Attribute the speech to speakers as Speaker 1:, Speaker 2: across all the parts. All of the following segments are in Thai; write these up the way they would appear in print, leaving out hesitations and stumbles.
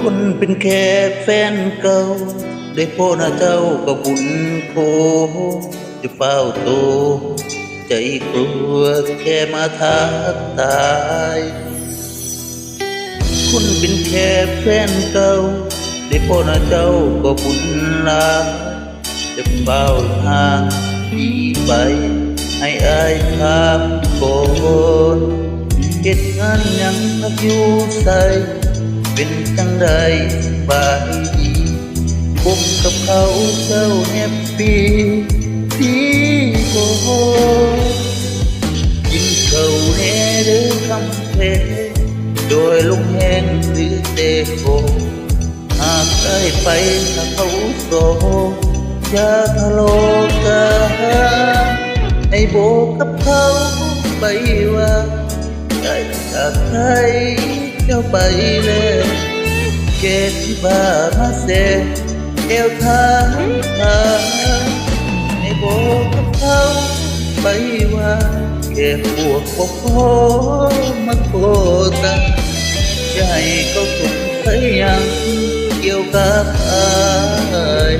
Speaker 1: คนเป็นแค่แฟนเก่าได้พ่อหน้าเจ้าก็บุญโคจะเฝ้าโตใจกลัวแค่มาทักทายคนเป็นแค่แฟนเก่าได้พ่อหน้าเจ้าก็บุญหลายจะเฝ้าทางดีไปให้อายทางก่อนเหตุงานยังพักอยู่ใสเป็นจังใดสบายดีพบกับเขาเจ้าแฮปปี้ที่โกกินเขาแน่เด้อคำเพโดยลงแห้งหรือเตะโกหากได้ไปถ้าเขาโซอย่าทะเลาะกันให้โบกับเขาไปว่าได้จากใครเจ้าไปเลยเกตที่บ้ามาเสกเอวทางให้โบกับเขาไปว่าแก่พวกพวกพ่อมาโคตังจะให้เขาสงสัยยังเกี่ยวกับอาย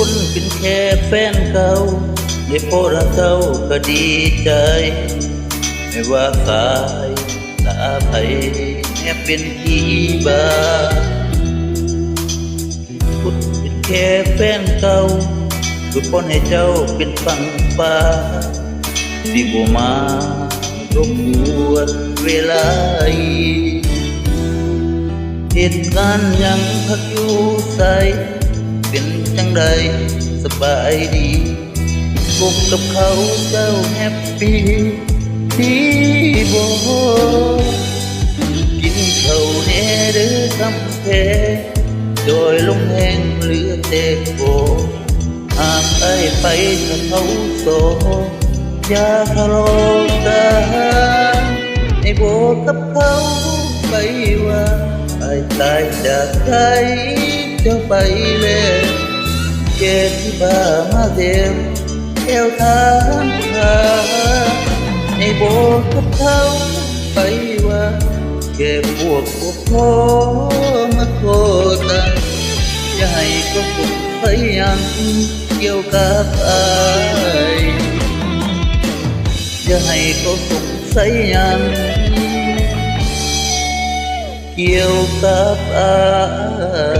Speaker 1: คนเป็นแค่แฟนเก่าได้พบรักเจ้าก็ดีใจไม่ว่าสายตาไผแค่เป็นที่บ้าคนเป็นแค่แฟนเก่าก็ป้อนให้เจ้าเป็นฝั่งฟ้าที่บ่มารบกวนเวลาเหตุการณ์ยังพักอยู่ใสเป็นจังใดสบายดีพบกับเขาเจ้าแฮปปี้ที่บ่กินเขาแน่เด้อคำแพ้โดยลงแห้งเหลือแต่โกหากไอ้ไปถ้าเขาโซอย่าทะเลาะกันให้โบกับเขาไปว่าไอ้ตายจากใจเจ้าไปเลยเกตที่บ้ามาเดียวเอวทางให้โบกับเขาไปว่าแก่พวกพ่อมาโคตังอย่าให้ก็คงไปยังเกี่ยวกับอายอย่าให้ก็สงสัยยังเกี่ยวกับอาย